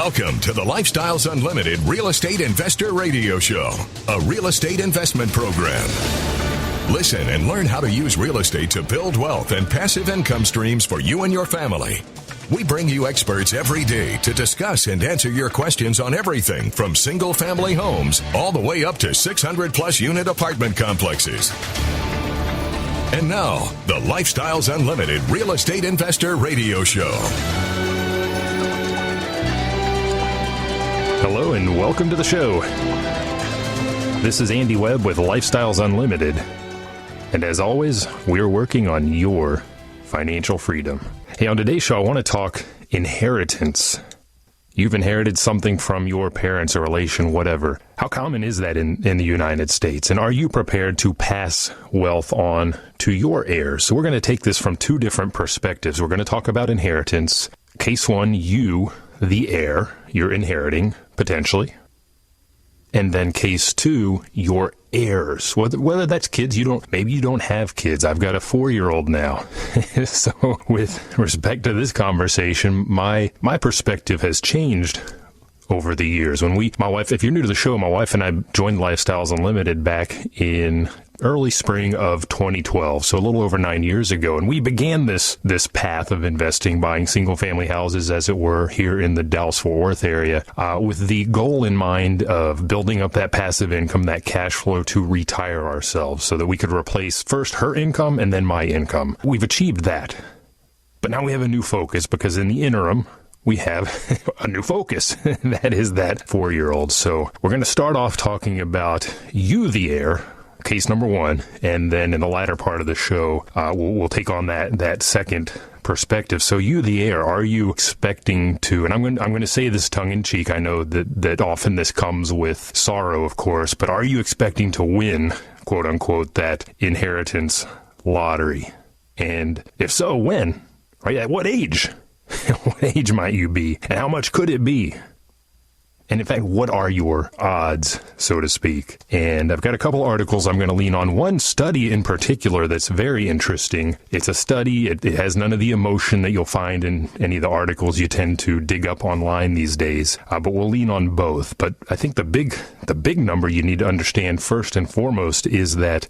Welcome to the Lifestyles Unlimited Real Estate Investor Radio Show, a real estate investment program. Listen and learn how to use real estate to build wealth and passive income streams for you and your family. We bring you experts every day to discuss and answer your questions on everything from single-family homes all the way up to 600-plus unit apartment complexes. And now, the Lifestyles Unlimited Real Estate Investor Radio Show. Hello and welcome to the show. This is Andy Webb with Lifestyles Unlimited. And as always, we're working on your financial freedom. Hey, on today's show, I want to talk inheritance. You've inherited something from your parents, a relation, whatever. How common is that in the United States? And are you prepared to pass wealth on to your heirs? So we're going to take this from two different perspectives. We're going to talk about inheritance. Case one, you, the heir, you're inheriting, potentially. And then case two, your heirs. Whether that's kids, maybe you don't have kids. I've got a 4-year-old now. So with respect to this conversation, my perspective has changed over the years. When my wife, if you're new to the show, my wife and I joined Lifestyles Unlimited back in early spring of 2012, so a little over 9 years ago. And we began this path of investing, buying single-family houses, as it were, here in the Dallas-Fort Worth area, with the goal in mind of building up that passive income, that cash flow to retire ourselves so that we could replace first her income and then my income. We've achieved that. But now we have a new focus because in the interim, we have a new focus. That is that 4-year-old. So we're going to start off talking about you, the heir, case number one, and then in the latter part of the show, we'll take on that second perspective. So you, the heir, are you expecting to, and I'm going to say this tongue in cheek, I know that often this comes with sorrow, of course, but are you expecting to win, quote unquote, that inheritance lottery? And if so, when? Right? At what age? What age might you be? And how much could it be? And in fact, what are your odds, so to speak? And I've got a couple articles I'm going to lean on. One study in particular that's very interesting. It's a study. It has none of the emotion that you'll find in any of the articles you tend to dig up online these days. But we'll lean on both. But I think the big number you need to understand first and foremost is that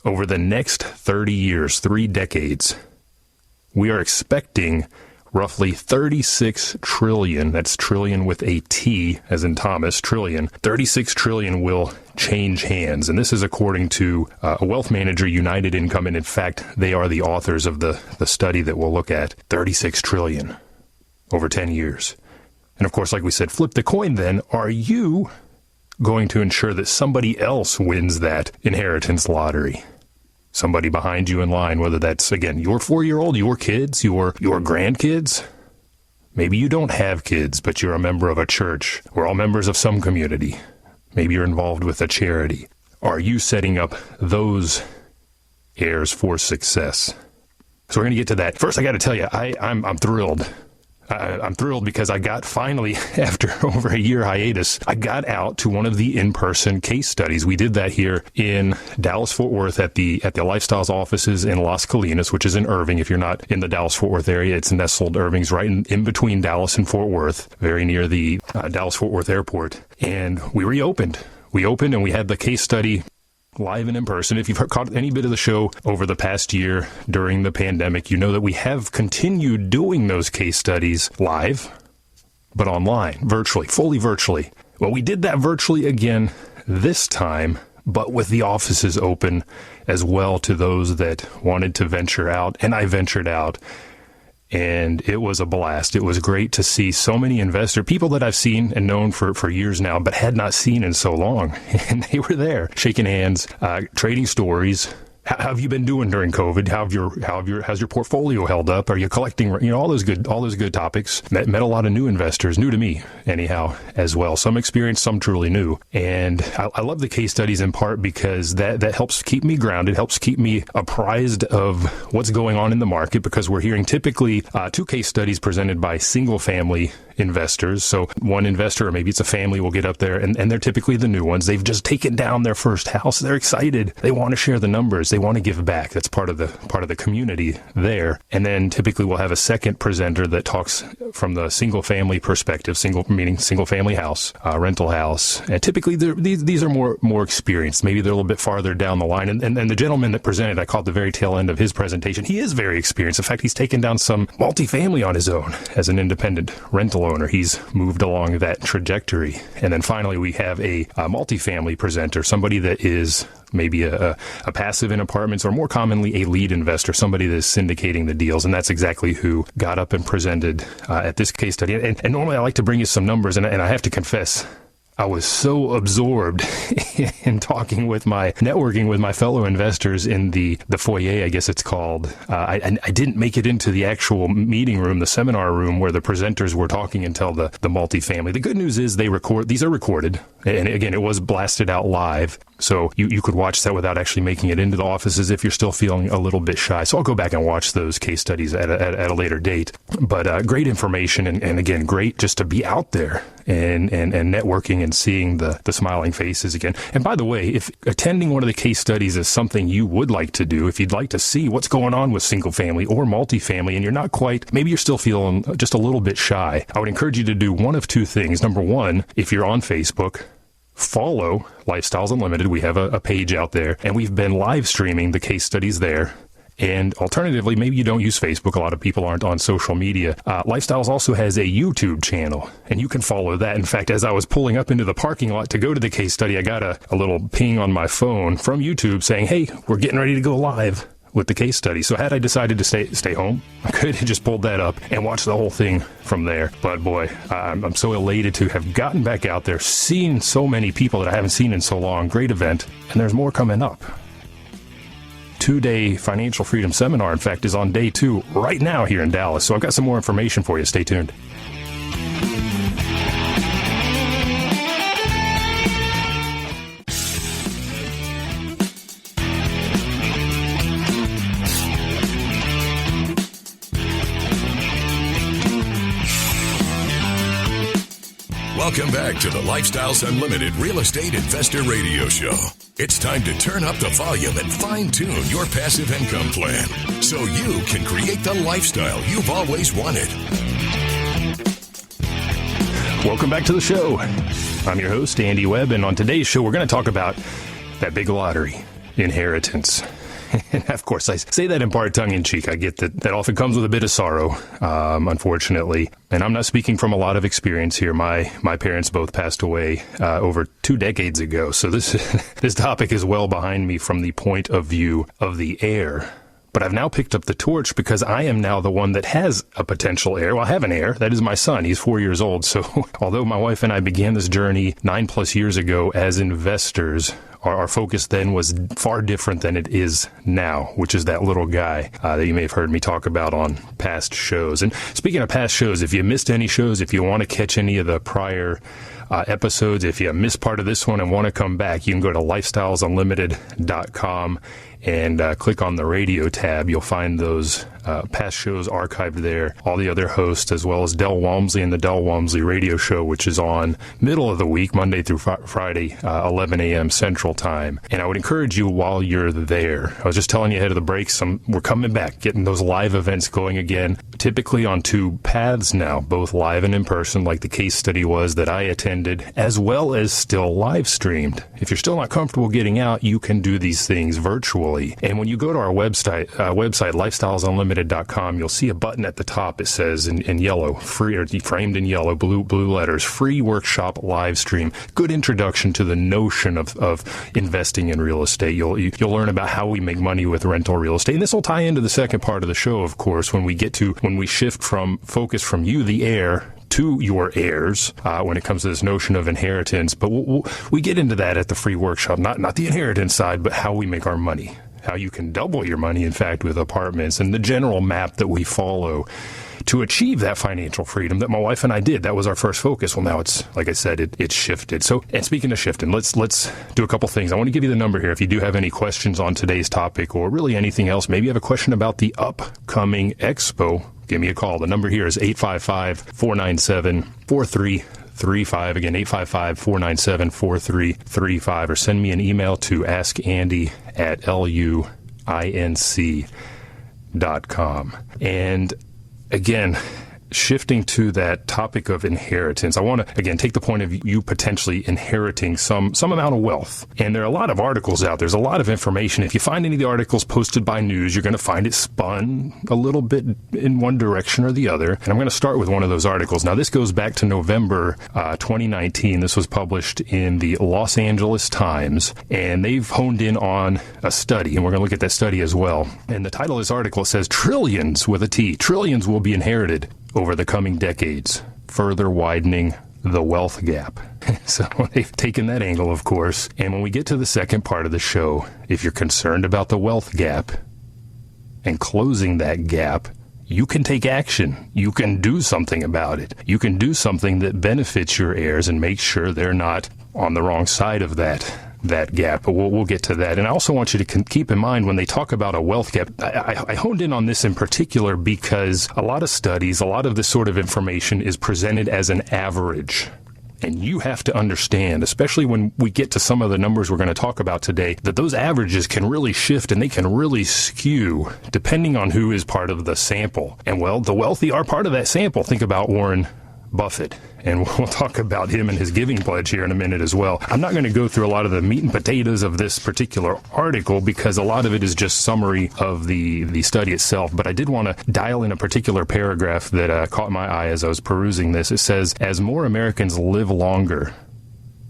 over the next 30 years, 3 decades, we are expecting roughly 36 trillion, that's trillion with a T as in Thomas, trillion, 36 trillion will change hands. And this is according to a wealth manager, United Income. And in fact, they are the authors of the study that we'll look at. 36 trillion over 10 years. And of course, like we said, flip the coin then. Are you going to ensure that somebody else wins that inheritance lottery? Somebody behind you in line, whether that's, again, your 4-year-old, your kids, your grandkids. Maybe you don't have kids, but you're a member of a church. We're all members of some community. Maybe you're involved with a charity. Are you setting up those heirs for success? So we're going to get to that. First, I got to tell you, I'm thrilled. I'm thrilled because I got finally, after over a year hiatus, I got out to one of the in-person case studies. We did that here in Dallas-Fort Worth at the Lifestyles offices in Las Colinas, which is in Irving. If you're not in the Dallas-Fort Worth area, it's nestled. Irving's right in between Dallas and Fort Worth, very near the Dallas-Fort Worth airport. And we reopened. We opened and we had the case study live and in person. If you've caught any bit of the show over the past year during the pandemic, you know that we have continued doing those case studies live, but online, virtually, fully virtually. Well, we did that virtually again this time, but with the offices open as well to those that wanted to venture out, and I ventured out. And it was a blast. It was great to see so many people that I've seen and known for years now, but had not seen in so long. And they were there, shaking hands, trading stories. How have you been doing during COVID? How's your portfolio held up? Are you collecting? All those good topics. Met a lot of new investors, new to me anyhow, as well. Some experienced, some truly new. And I love the case studies in part because that helps keep me grounded, helps keep me apprised of what's going on in the market, because we're hearing typically 2 case studies presented by single family investors. So one investor, or maybe it's a family, will get up there, and they're typically the new ones. They've just taken down their first house. They're excited. They want to share the numbers. They they want to give back. That's part of the community there. And then typically we'll have a second presenter that talks from the single family perspective, single family house, rental house. And typically these are more experienced. Maybe they're a little bit farther down the line. And the gentleman that presented, I caught the very tail end of his presentation. He is very experienced. In fact, he's taken down some multifamily on his own as an independent rental owner. He's moved along that trajectory. And then finally, we have a multifamily presenter, somebody that is maybe a passive in apartments, or more commonly a lead investor, somebody that's syndicating the deals. And that's exactly who got up and presented at this case study. And normally I like to bring you some numbers, and I have to confess, I was so absorbed in networking with my fellow investors in the foyer, I guess it's called. I didn't make it into the actual meeting room, the seminar room where the presenters were talking until the multifamily. The good news is these are recorded. And again, it was blasted out live. So you could watch that without actually making it into the offices if you're still feeling a little bit shy. So I'll go back and watch those case studies at a later date. But great information, and again, great just to be out there and networking and seeing the smiling faces again. And by the way, if attending one of the case studies is something you would like to do, if you'd like to see what's going on with single family or multifamily, and you're not quite, maybe you're still feeling just a little bit shy, I would encourage you to do one of two things. Number one, if you're on Facebook, follow Lifestyles Unlimited. We have a page out there, and we've been live streaming the case studies there. And alternatively, maybe you don't use Facebook. A lot of people aren't on social media. Lifestyles also has a YouTube channel, and you can follow that. In fact, as I was pulling up into the parking lot to go to the case study, I got a little ping on my phone from YouTube saying, hey, we're getting ready to go live with the case study. So had I decided to stay home, I could have just pulled that up and watched the whole thing from there. But boy, I'm so elated to have gotten back out there, seen so many people that I haven't seen in so long. Great event, and there's more coming up. 2-day financial freedom seminar, in fact, is on day 2 right now here in Dallas. So I've got some more information for you. Stay tuned. Welcome back to the Lifestyles Unlimited Real Estate Investor Radio Show. It's time to turn up the volume and fine-tune your passive income plan so you can create the lifestyle you've always wanted. Welcome back to the show. I'm your host, Andy Webb, and on today's show, we're going to talk about that big lottery, inheritance. And of course, I say that in part tongue-in-cheek. I get that often comes with a bit of sorrow, unfortunately. And I'm not speaking from a lot of experience here. My parents both passed away over 2 decades ago. So this topic is well behind me from the point of view of the heir. But I've now picked up the torch because I am now the one that has a potential heir. Well, I have an heir. That is my son. He's 4 years old. So although my wife and I began this journey 9+ years ago as investors, our focus then was far different than it is now, which is that little guy that you may have heard me talk about on past shows. And speaking of past shows, if you missed any shows, if you want to catch any of the prior episodes, if you missed part of this one and want to come back, you can go to lifestylesunlimited.com and click on the radio tab. You'll find those past shows archived there, all the other hosts, as well as Del Walmsley and the Del Walmsley radio show, which is on middle of the week, Monday through Friday, 11 a.m. Central Time. And I would encourage you while you're there. I was just telling you ahead of the break, we're coming back, getting those live events going again, typically on 2 paths now, both live and in person, like the case study was that I attended, as well as still live streamed. If you're still not comfortable getting out, you can do these things virtually. And when you go to our website, lifestylesunlimited.com, you'll see a button at the top. It says in yellow, free, or framed in yellow, blue letters, free workshop live stream. Good introduction to the notion of investing in real estate. You'll learn about how we make money with rental real estate. And this will tie into the second part of the show, of course, when we shift from focus from you, the heir, to your heirs when it comes to this notion of inheritance. But we get into that at the free workshop, not the inheritance side, but how we make our money, how you can double your money, in fact, with apartments, and the general map that we follow to achieve that financial freedom that my wife and I did. That was our first focus. Well, now it's, like I said, it's shifted. So, and speaking of shifting, let's do a couple things. I want to give you the number here. If you do have any questions on today's topic or really anything else, maybe you have a question about the upcoming expo, give me a call. The number here is 855-497-4335. Again, 855-497-4335, or send me an email to askandy@lu.com. inc.com. And again, shifting to that topic of inheritance, I want to, again, take the point of you potentially inheriting some amount of wealth. And there are a lot of articles out. There's a lot of information. If you find any of the articles posted by news, you're going to find it spun a little bit in one direction or the other. And I'm going to start with one of those articles. Now, this goes back to November 2019. This was published in the Los Angeles Times, and they've honed in on a study, and we're going to look at that study as well. And the title of this article says, "Trillions with a T, trillions will be inherited over the coming decades, further widening the wealth gap." So they've taken that angle, of course. And when we get to the second part of the show, if you're concerned about the wealth gap and closing that gap, you can take action. You can do something about it. You can do something that benefits your heirs and make sure they're not on the wrong side of that gap. But we'll get to that. And I also want you to keep in mind when they talk about a wealth gap, I honed in on this in particular because a lot of studies, a lot of this sort of information is presented as an average. And you have to understand, especially when we get to some of the numbers we're going to talk about today, that those averages can really shift and they can really skew depending on who is part of the sample. And well, the wealthy are part of that sample. Think about Warren Buffett, and we'll talk about him and his giving pledge here in a minute as well. I'm not going to go through a lot of the meat and potatoes of this particular article because a lot of it is just summary of the study itself, but I did want to dial in a particular paragraph that caught my eye as I was perusing this. It says, "As more Americans live longer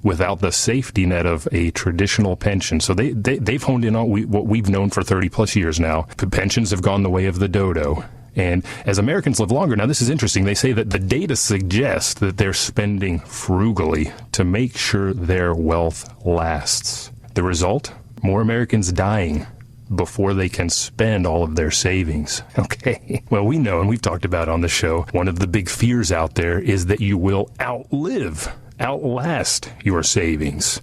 without the safety net of a traditional pension." So they've honed in on what we've known for 30 plus years now. Pensions have gone the way of the dodo. And as Americans live longer, now this is interesting, they say that the data suggests that they're spending frugally to make sure their wealth lasts. The result? More Americans dying before they can spend all of their savings. Okay. Well, we know, and we've talked about on the show, one of the big fears out there is that you will outlast your savings.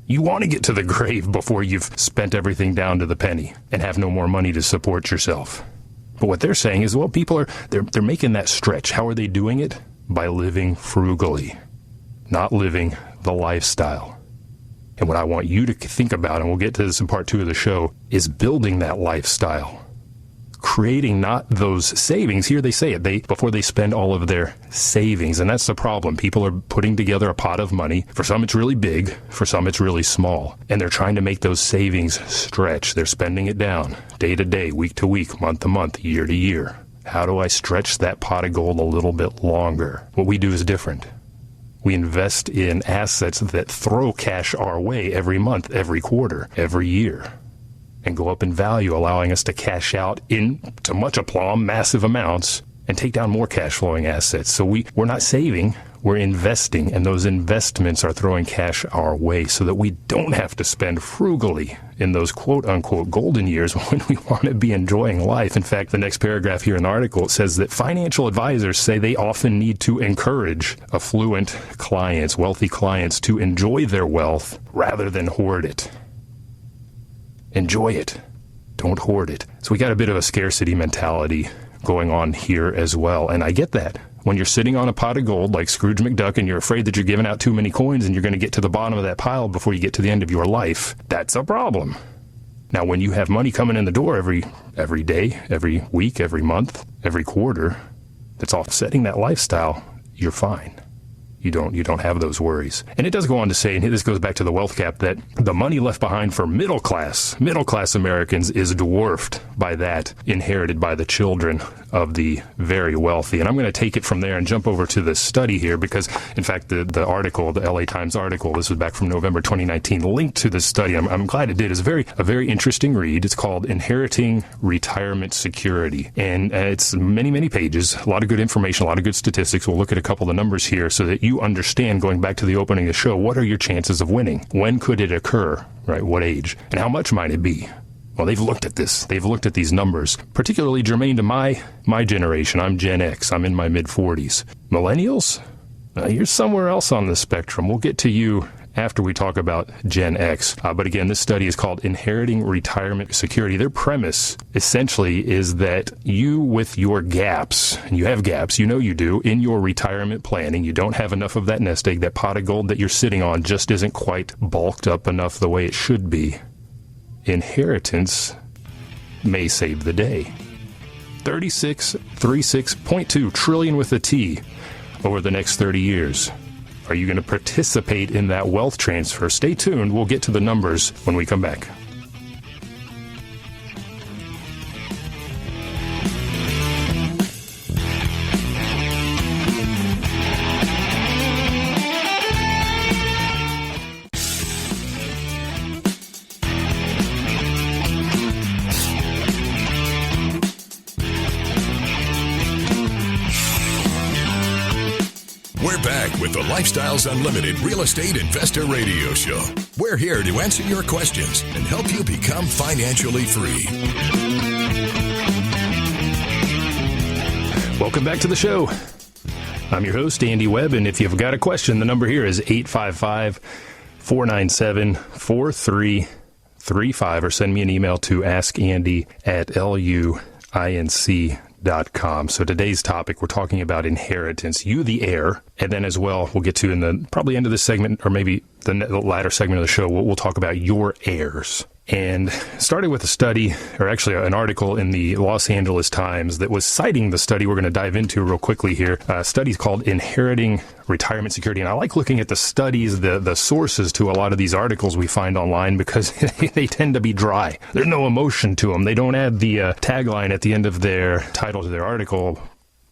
You want to get to the grave before you've spent everything down to the penny and have no more money to support yourself. But what they're saying is, well, people are, they're making that stretch. How are they doing it? By living frugally, not living the lifestyle. And what I want you to think about, and we'll get to this in part 2 of the show, is building that lifestyle. Creating not those savings. Here they say it, before they spend all of their savings. And that's the problem. People are putting together a pot of money. For some it's really big, for some it's really small. And they're trying to make those savings stretch. They're spending it down day to day, week to week, month to month, year to year. How do I stretch that pot of gold a little bit longer? What we do is different. We invest in assets that throw cash our way every month, every quarter, every year, and go up in value, allowing us to cash out in, to much aplomb, massive amounts, and take down more cash flowing assets. So we're not saving, we're investing, and those investments are throwing cash our way so that we don't have to spend frugally in those quote-unquote golden years when we want to be enjoying life. In fact, the next paragraph here in the article says that financial advisors say they often need to encourage affluent clients, wealthy clients, to enjoy their wealth rather than hoard it. Enjoy it. Don't hoard it. So we got a bit of a scarcity mentality going on here as well. And I get that. When you're sitting on a pot of gold like Scrooge McDuck and you're afraid that you're giving out too many coins and you're going to get to the bottom of that pile before you get to the end of your life, that's a problem. Now, when you have money coming in the door every day, every week, every month, every quarter, that's offsetting that lifestyle, you're fine. You don't have those worries. And it does go on to say, and this goes back to the wealth gap, that the money left behind for middle class Americans is dwarfed by that inherited by the children of the very wealthy. And I'm going to take it from there and jump over to the study here because, in fact, the article, the LA Times article, this was back from November 2019, linked to this study. I'm glad it did. It's a very interesting read. It's called Inheriting Retirement Security. And it's many, many pages, a lot of good information, a lot of good statistics. We'll look at a couple of the numbers here so that you understand, going back to the opening of the show, what are your chances of winning? When could it occur? Right? What age? And how much might it be? Well, they've looked at this. They've looked at these numbers, particularly germane to my generation. I'm Gen X. I'm in my mid-40s. Millennials? You're somewhere else on the spectrum. We'll get to you after we talk about Gen X. But again, this study is called Inheriting Retirement Security. Their premise, essentially, is that you, with your gaps, and you have gaps, you know you do, in your retirement planning, you don't have enough of that nest egg, that pot of gold that you're sitting on just isn't quite bulked up enough the way it should be. Inheritance may save the day. 36.2 trillion with a T over the next 30 years. Are you going to participate in that wealth transfer? Stay tuned. We'll get to the numbers when we come back. We're back with the Lifestyles Unlimited Real Estate Investor Radio Show. We're here to answer your questions and help you become financially free. Welcome back to the show. I'm your host, Andy Webb, and if you've got a question, the number here is 855-497-4335, or send me an email to askandy@luinc.com. So today's topic, we're talking about inheritance, you the heir, and then as well, we'll get to in the probably end of this segment, or maybe the latter segment of the show, we'll talk about your heirs. And started with a study, or actually an article in the Los Angeles Times that was citing the study we're going to dive into real quickly here. A study called Inheriting Retirement Security. And I like looking at the studies, the sources to a lot of these articles we find online, because they tend to be dry. There's no emotion to them. They don't add the tagline at the end of their title to their article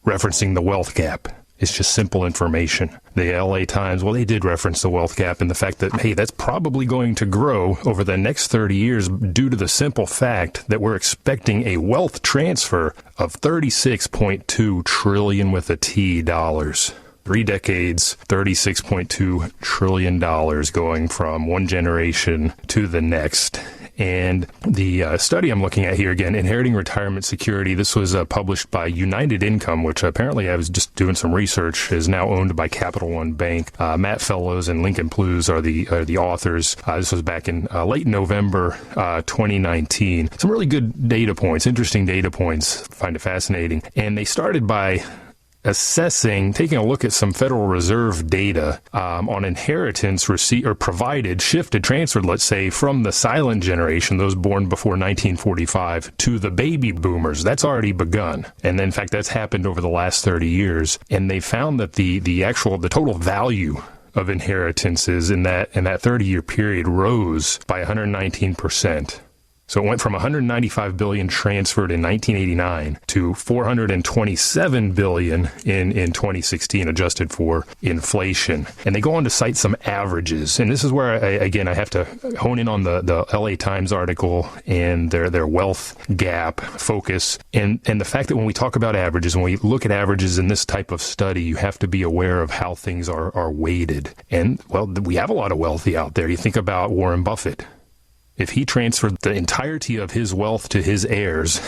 referencing the wealth gap. It's just simple information. The LA Times, well, they did reference the wealth gap and the fact that, hey, that's probably going to grow over the next 30 years due to the simple fact that we're expecting a wealth transfer of $36.2 trillion with a T dollars. 3 decades, $36.2 trillion going from one generation to the next. And the study I'm looking at here, again, Inheriting Retirement Security, this was published by United Income, which apparently, I was just doing some research, is now owned by Capital One Bank. Matt Fellows and Lincoln Plews are the authors. This was back in late November 2019. Some really good data points, interesting data points. I find it fascinating. And they started by taking a look at some Federal Reserve data on inheritance received or provided, shifted, transferred, let's say, from the silent generation, those born before 1945, to the baby boomers. That's already begun. And then, in fact, that's happened over the last 30 years. And they found that the total value of inheritances in that 30-year period rose by 119%. So it went from $195 billion transferred in 1989 to $427 billion in 2016, adjusted for inflation. And they go on to cite some averages. And this is where, I have to hone in on the LA Times article and their wealth gap focus. And the fact that when we talk about averages, when we look at averages in this type of study, you have to be aware of how things are weighted. And, well, we have a lot of wealthy out there. You think about Warren Buffett. If he transferred the entirety of his wealth to his heirs,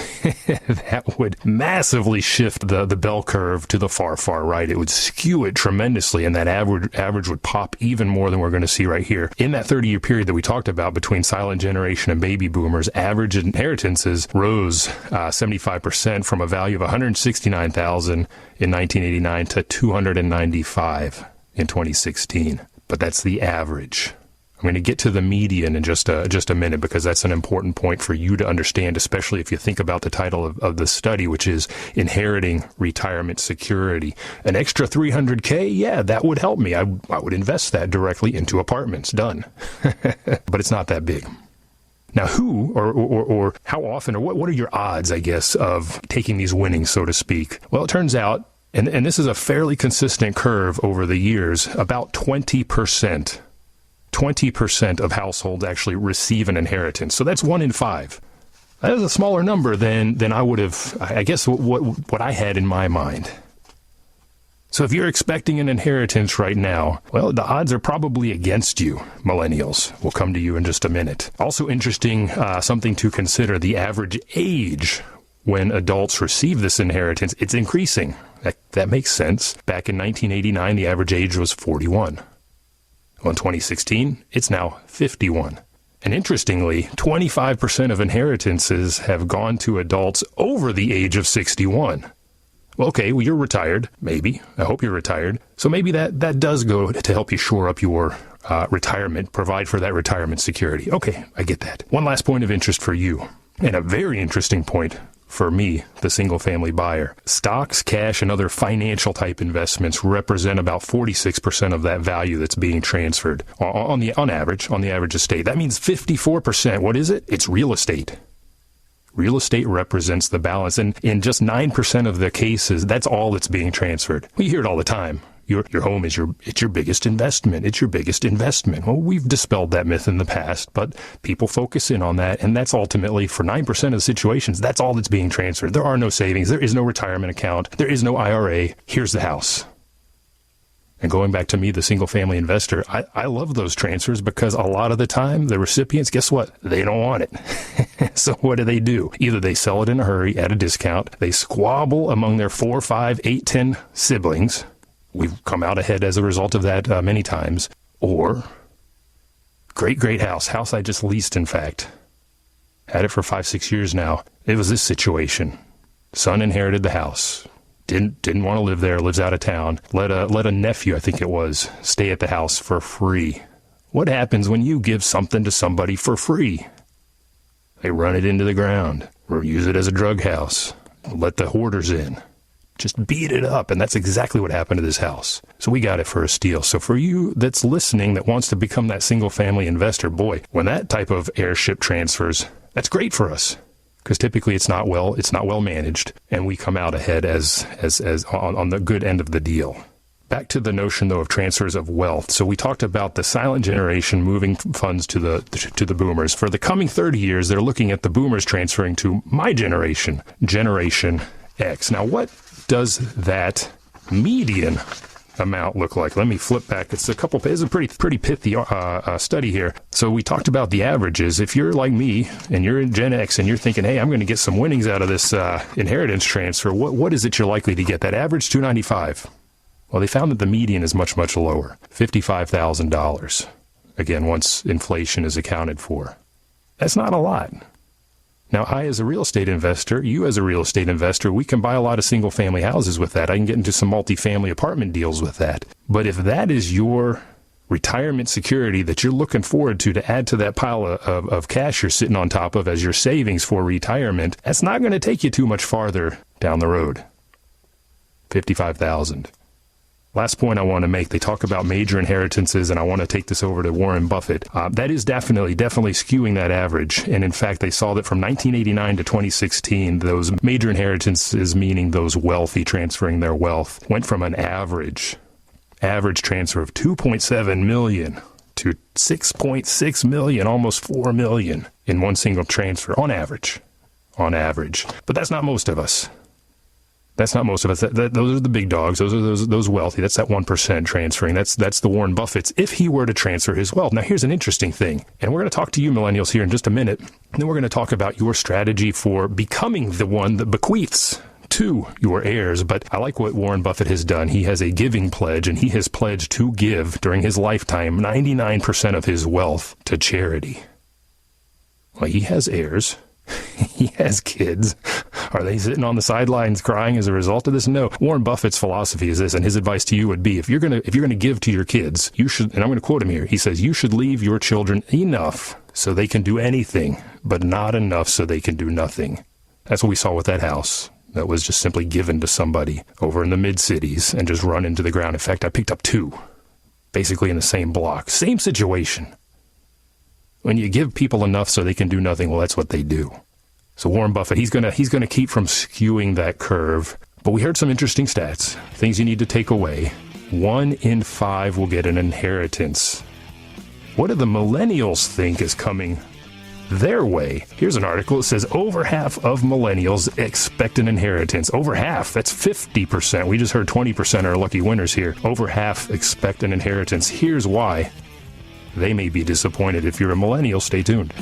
that would massively shift the bell curve to the far, far right. It would skew it tremendously, and that average would pop even more than we're going to see right here. In that 30-year period that we talked about between silent generation and baby boomers, average inheritances rose 75% from a value of $169,000 in 1989 to $295 in 2016. But that's the average. I'm going to get to the median in just a minute, because that's an important point for you to understand, especially if you think about the title of the study, which is Inheriting Retirement Security. An extra $300K, yeah, that would help me. I would invest that directly into apartments. Done. But it's not that big. Now, who or how often, or what are your odds, I guess, of taking these winnings, so to speak? Well, it turns out, and this is a fairly consistent curve over the years, about 20%. 20% of households actually receive an inheritance. So that's 1 in 5. That is a smaller number than I would have, I guess, what I had in my mind. So if you're expecting an inheritance right now, well, the odds are probably against you, millennials. We'll come to you in just a minute. Also interesting, something to consider, the average age when adults receive this inheritance, it's increasing. That makes sense. Back in 1989, the average age was 41. Well, in 2016, it's now 51. And interestingly, 25% of inheritances have gone to adults over the age of 61. Well, okay, well, you're retired. Maybe. I hope you're retired. So maybe that does go to help you shore up your retirement, provide for that retirement security. Okay, I get that. One last point of interest for you. And a very interesting point for me, the single-family buyer. Stocks, cash, and other financial-type investments represent about 46% of that value that's being transferred on the average estate. That means 54%. What is it? It's real estate. Real estate represents the balance, and in just 9% of the cases, that's all that's being transferred. We hear it all the time. Your home is your biggest investment. It's your biggest investment. Well, we've dispelled that myth in the past, but people focus in on that, and that's ultimately, for 9% of the situations, that's all that's being transferred. There are no savings. There is no retirement account. There is no IRA. Here's the house. And going back to me, the single-family investor, I love those transfers because a lot of the time, the recipients, guess what? They don't want it. So what do? Either they sell it in a hurry at a discount, they squabble among their 4, 5, 8, 10 siblings. We've come out ahead as a result of that many times. Or, great house I just leased, in fact. Had it for 5, 6 years now. It was this situation. Son inherited the house. Didn't want to live there, lives out of town. Let a nephew, I think it was, stay at the house for free. What happens when you give something to somebody for free? They run it into the ground, or use it as a drug house. Let the hoarders in. Just beat it up, and that's exactly what happened to this house. So we got it for a steal. So for you that's listening that wants to become that single-family investor, boy, when that type of heirship transfers, that's great for us. Because typically it's not well managed, and we come out ahead as on the good end of the deal. Back to the notion, though, of transfers of wealth. So we talked about the silent generation moving funds to the boomers. For the coming 30 years, they're looking at the boomers transferring to my generation, Generation X. Now, what does that median amount look like? Let me flip back. It's a pretty pithy study here. So we talked about the averages. If you're like me and you're in Gen X and you're thinking, hey, I'm going to get some winnings out of this inheritance transfer, what is it you're likely to get? That average $295. Well, they found that the median is much, much lower, $55,000. Again, once inflation is accounted for. That's not a lot. Now, I, as a real estate investor, you as a real estate investor, we can buy a lot of single-family houses with that. I can get into some multifamily apartment deals with that. But if that is your retirement security that you're looking forward to add to that pile of cash you're sitting on top of as your savings for retirement, that's not going to take you too much farther down the road. $55,000. Last point I want to make, they talk about major inheritances, and I want to take this over to Warren Buffett. That is definitely skewing that average. And in fact, they saw that from 1989 to 2016, those major inheritances, meaning those wealthy transferring their wealth, went from an average transfer of 2.7 million to 6.6 million, almost 4 million in one single transfer on average. But that's not most of us. Those are the big dogs. Those are those wealthy. That's that 1% transferring. That's the Warren Buffett's if he were to transfer his wealth. Now, here's an interesting thing, and we're going to talk to you millennials here in just a minute. And then we're going to talk about your strategy for becoming the one that bequeaths to your heirs. But I like what Warren Buffett has done. He has a giving pledge, and he has pledged to give during his lifetime 99% of his wealth to charity. Well, he has heirs. He has kids. Are they sitting on the sidelines crying as a result of this? No. Warren Buffett's philosophy is this, and his advice to you would be, if you're going to give to your kids, you should, and I'm going to quote him here. He says, you should leave your children enough so they can do anything, but not enough so they can do nothing. That's what we saw with that house. That was just simply given to somebody over in the mid-cities and just run into the ground. In fact, I picked up 2, basically in the same block. Same situation. When you give people enough so they can do nothing, well, that's what they do. So Warren Buffett, he's gonna keep from skewing that curve. But we heard some interesting stats, things you need to take away. 1 in 5 will get an inheritance. What do the millennials think is coming their way? Here's an article that says over half of millennials expect an inheritance. Over half, that's 50%. We just heard 20% are lucky winners here. Over half expect an inheritance. Here's why. They may be disappointed. If you're a millennial, stay tuned.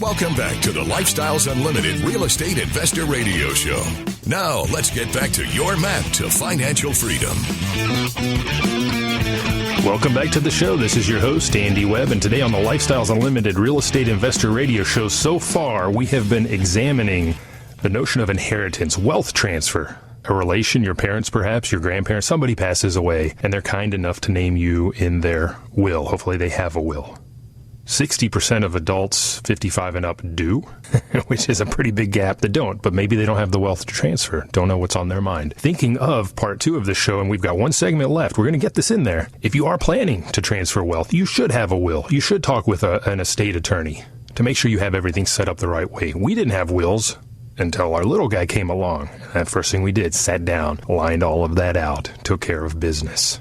Welcome back to the Lifestyles Unlimited Real Estate Investor Radio Show. Now, let's get back to your map to financial freedom. Welcome back to the show. This is your host, Andy Webb, and today on the Lifestyles Unlimited Real Estate Investor Radio Show, so far we have been examining the notion of inheritance, wealth transfer. A relation, your parents perhaps, your grandparents, somebody passes away, and they're kind enough to name you in their will. Hopefully they have a will. 60% of adults 55 and up do, which is a pretty big gap that don't, but maybe they don't have the wealth to transfer. Don't know what's on their mind. Thinking of part 2 of the show, and we've got one segment left. We're going to get this in there. If you are planning to transfer wealth, you should have a will. You should talk with an estate attorney to make sure you have everything set up the right way. We didn't have wills until our little guy came along. That first thing we did, sat down, lined all of that out, took care of business.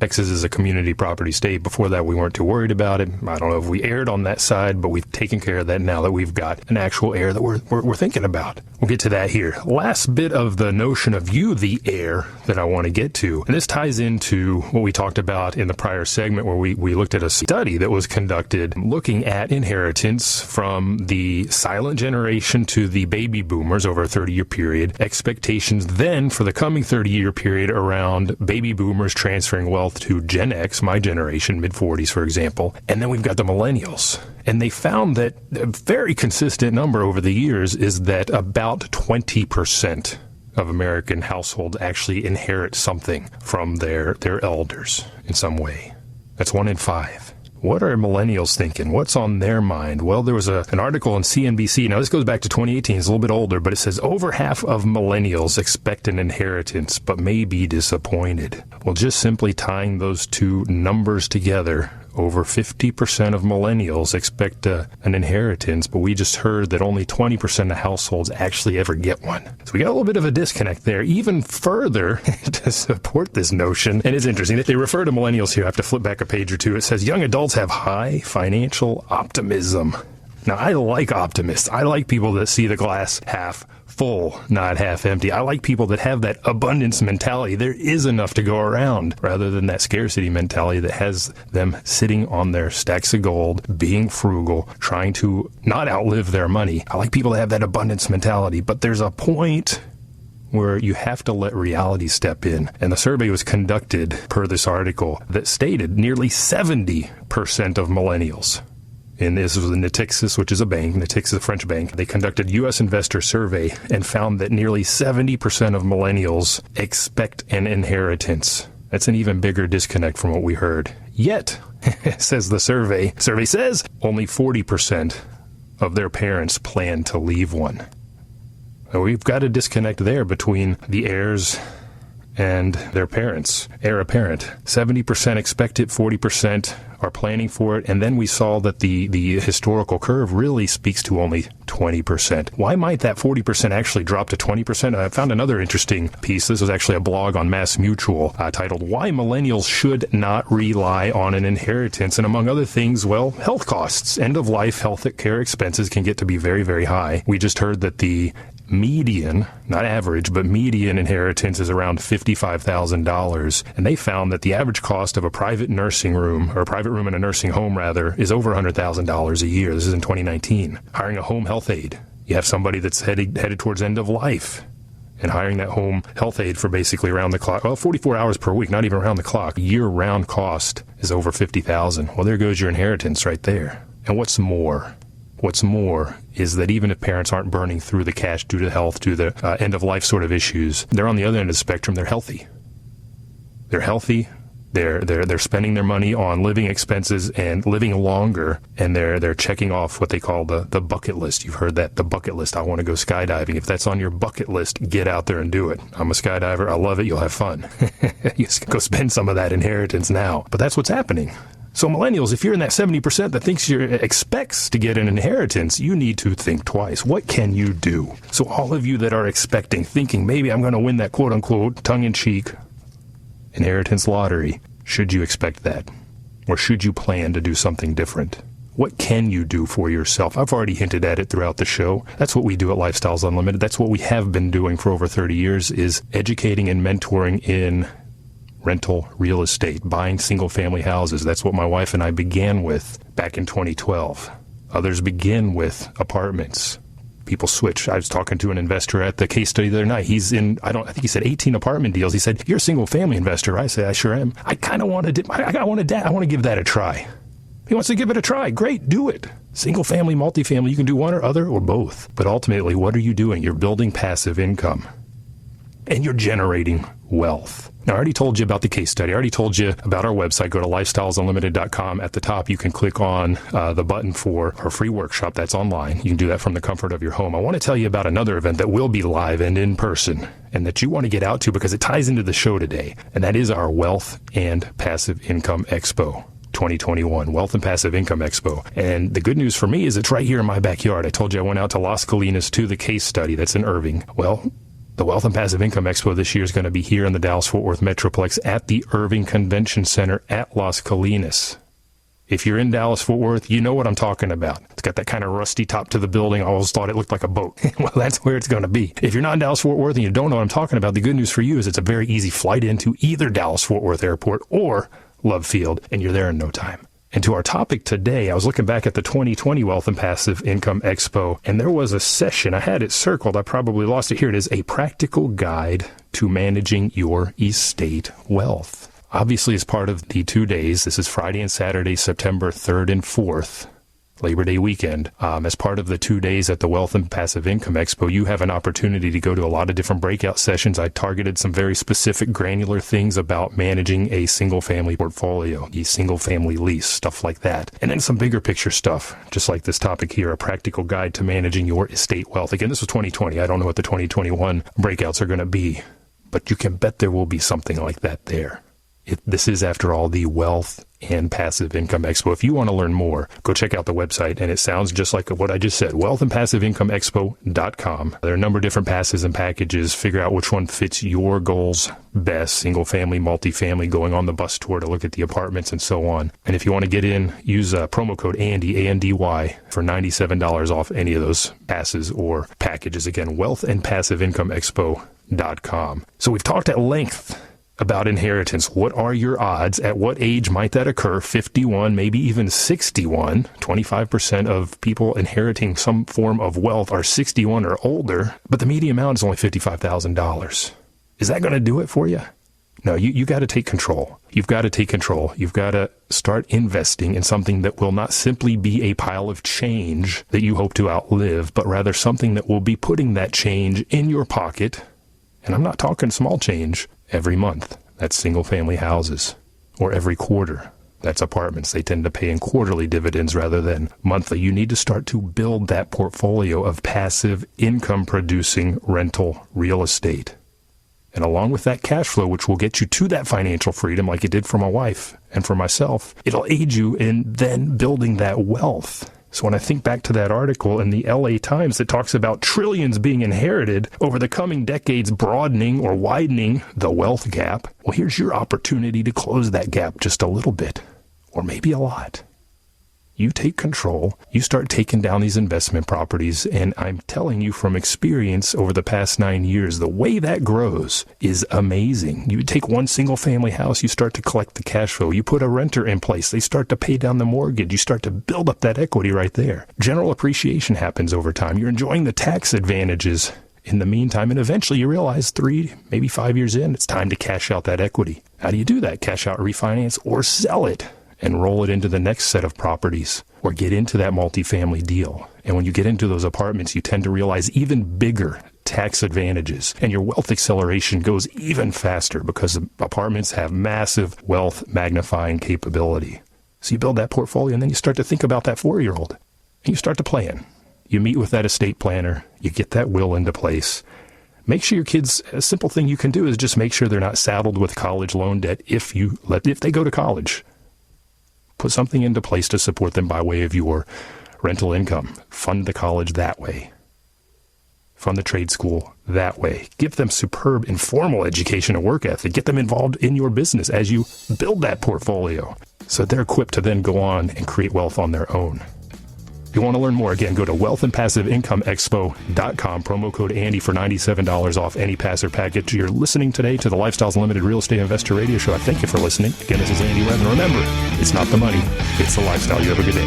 Texas is a community property state. Before that, we weren't too worried about it. I don't know if we erred on that side, but we've taken care of that now that we've got an actual heir that we're thinking about. We'll get to that here. Last bit of the notion of you, the heir, that I want to get to. And this ties into what we talked about in the prior segment where we looked at a study that was conducted looking at inheritance from the silent generation to the baby boomers over a 30-year period. Expectations then for the coming 30-year period around baby boomers transferring wealth to Gen X, my generation, mid-40s, for example. And then we've got the millennials. And they found that a very consistent number over the years is that about 20% of American households actually inherit something from their elders in some way. That's 1 in 5. What are millennials thinking? What's on their mind? Well, there was an article on CNBC. Now, this goes back to 2018. It's a little bit older, but it says over half of millennials expect an inheritance, but may be disappointed. Well, just simply tying those two numbers together, over 50% of millennials expect an inheritance, but we just heard that only 20% of households actually ever get one. So we got a little bit of a disconnect there. Even further to support this notion, and it's interesting, they refer to millennials here. I have to flip back a page or two. It says young adults have high financial optimism. Now, I like optimists. I like people that see the glass half full, not half empty. I like people that have that abundance mentality. There is enough to go around, rather than that scarcity mentality that has them sitting on their stacks of gold, being frugal, trying to not outlive their money. I like people that have that abundance mentality, but there's a point where you have to let reality step in. And the survey was conducted, per this article, that stated nearly 70% of millennials, and this was in Natixis, which is a bank. Natixis is a French bank. They conducted U.S. investor survey and found that nearly 70% of millennials expect an inheritance. That's an even bigger disconnect from what we heard. Yet, says the survey says only 40% of their parents plan to leave one. So we've got a disconnect there between the heirs and their parents, heir apparent. 70% expect it, 40% are planning for it, and then we saw that the historical curve really speaks to only 20%. Why might that 40% actually drop to 20%? I found another interesting piece. This was actually a blog on Mass Mutual titled, Why Millennials Should Not Rely on an Inheritance. And among other things, well, health costs. End-of-life health care expenses can get to be very, very high. We just heard that the median, not average, but median inheritance is around $55,000. And they found that the average cost of a private nursing room, or a private room in a nursing home rather, is over $100,000 a year. This is in 2019. Hiring a home health aide. You have somebody that's headed towards end of life, and hiring that home health aide for basically around the clock, 44 hours per week, not even around the clock, year-round cost is over $50,000. Well, there goes your inheritance right there. And what's more is that even if parents aren't burning through the cash due to health, due to the end-of-life sort of issues, they're on the other end of the spectrum. They're healthy. They're spending their money on living expenses and living longer, and they're checking off what they call the bucket list. You've heard that, the bucket list. I want to go skydiving. If that's on your bucket list, get out there and do it. I'm a skydiver. I love it. You'll have fun. You just go spend some of that inheritance now. But that's what's happening. So millennials, if you're in that 70% that expects to get an inheritance, you need to think twice. What can you do? So all of you that are thinking, maybe I'm going to win that quote-unquote tongue-in-cheek inheritance lottery, should you expect that? Or should you plan to do something different? What can you do for yourself? I've already hinted at it throughout the show. That's what we do at Lifestyles Unlimited. That's what we have been doing for over 30 years, is educating and mentoring in rental real estate, buying single-family houses. That's what my wife and I began with back in 2012. Others begin with apartments. People switch. I was talking to an investor at the case study the other night. He's in, I think he said 18 apartment deals. He said, "You're a single family investor." I said, "I sure am. I kind of want to, I want to give that a try." He wants to give it a try. Great, do it. Single family, multifamily, you can do one or other or both. But ultimately, what are you doing? You're building passive income. And you're generating wealth. Now, I already told you about the case study. I already told you about our website. Go to lifestylesunlimited.com. At the top, you can click on the button for our free workshop that's online. You can do that from the comfort of your home. I want to tell you about another event that will be live and in person and that you want to get out to because it ties into the show today. And that is our Wealth and Passive Income Expo 2021, Wealth and Passive Income Expo. And the good news for me is it's right here in my backyard. I told you I went out to Las Colinas to the case study that's in Irving. Well, the Wealth and Passive Income Expo this year is going to be here in the Dallas-Fort Worth Metroplex at the Irving Convention Center at Las Colinas. If you're in Dallas-Fort Worth, you know what I'm talking about. It's got that kind of rusty top to the building. I always thought it looked like a boat. Well, that's where it's going to be. If you're not in Dallas-Fort Worth and you don't know what I'm talking about, the good news for you is it's a very easy flight into either Dallas-Fort Worth Airport or Love Field, and you're there in no time. And to our topic today, I was looking back at the 2020 Wealth and Passive Income Expo, and there was a session. I had it circled. I probably lost it. Here it is, a practical guide to managing your estate wealth. Obviously, as part of the 2 days, this is Friday and Saturday, September 3rd and 4th, Labor Day weekend. As part of the 2 days at the Wealth and Passive Income Expo, you have an opportunity to go to a lot of different breakout sessions. I targeted some very specific granular things about managing a single family portfolio, a single family lease, stuff like that. And then some bigger picture stuff, just like this topic here, a practical guide to managing your estate wealth. Again, this was 2020. I don't know what the 2021 breakouts are going to be, but you can bet there will be something like that there. This is, after all, the Wealth and Passive Income Expo. If you want to learn more, go check out the website, and it sounds just like what I just said, wealthandpassiveincomeexpo.com. There are a number of different passes and packages. Figure out which one fits your goals best, single family, multifamily, going on the bus tour to look at the apartments and so on. And if you want to get in, use promo code ANDY, A-N-D-Y, for $97 off any of those passes or packages. Again, wealthandpassiveincomeexpo.com. So we've talked at length about inheritance. What are your odds? At what age might that occur? 51, maybe even 61. 25% of people inheriting some form of wealth are 61 or older, but the median amount is only $55,000. Is that going to do it for you? No, you got to take control. You've got to take control. You've got to start investing in something that will not simply be a pile of change that you hope to outlive, but rather something that will be putting that change in your pocket. And I'm not talking small change. Every month, that's single-family houses. Or every quarter, that's apartments. They tend to pay in quarterly dividends rather than monthly. You need to start to build that portfolio of passive income-producing rental real estate. And along with that cash flow, which will get you to that financial freedom like it did for my wife and for myself, it'll aid you in then building that wealth. So when I think back to that article in the LA Times that talks about trillions being inherited over the coming decades, broadening or widening the wealth gap, well, here's your opportunity to close that gap just a little bit, or maybe a lot. You take control, you start taking down these investment properties, and I'm telling you from experience over the past 9 years, the way that grows is amazing. You take one single family house, you start to collect the cash flow. You put a renter in place, they start to pay down the mortgage. You start to build up that equity right there. General appreciation happens over time. You're enjoying the tax advantages in the meantime, and eventually you realize 3, maybe 5 years in, it's time to cash out that equity. How do you do that? Cash out, refinance, or sell it and roll it into the next set of properties, or get into that multifamily deal. And when you get into those apartments, you tend to realize even bigger tax advantages, and your wealth acceleration goes even faster because the apartments have massive wealth magnifying capability. So you build that portfolio, and then you start to think about that 4-year-old, and you start to plan. You meet with that estate planner, you get that will into place. Make sure your kids, a simple thing you can do is just make sure they're not saddled with college loan debt if they go to college. Put something into place to support them by way of your rental income. Fund the college that way. Fund the trade school that way. Give them superb informal education and work ethic. Get them involved in your business as you build that portfolio so they're equipped to then go on and create wealth on their own. If you want to learn more, again, go to wealthandpassiveincomeexpo.com. Promo code Andy for $97 off any pass or package. You're listening today to the Lifestyles Unlimited Real Estate Investor Radio Show. I thank you for listening. Again, this is Andy Webb. And remember, it's not the money, it's the lifestyle. You have a good day.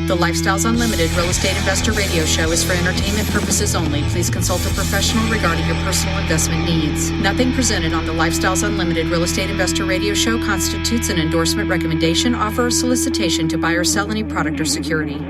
The Lifestyles Unlimited Real Estate Investor Radio Show is for entertainment purposes only. Please consult a professional regarding your personal investment needs. Nothing presented on the Lifestyles Unlimited Real Estate Investor Radio Show constitutes an endorsement, recommendation, offer, or solicitation to buy or sell any product or security.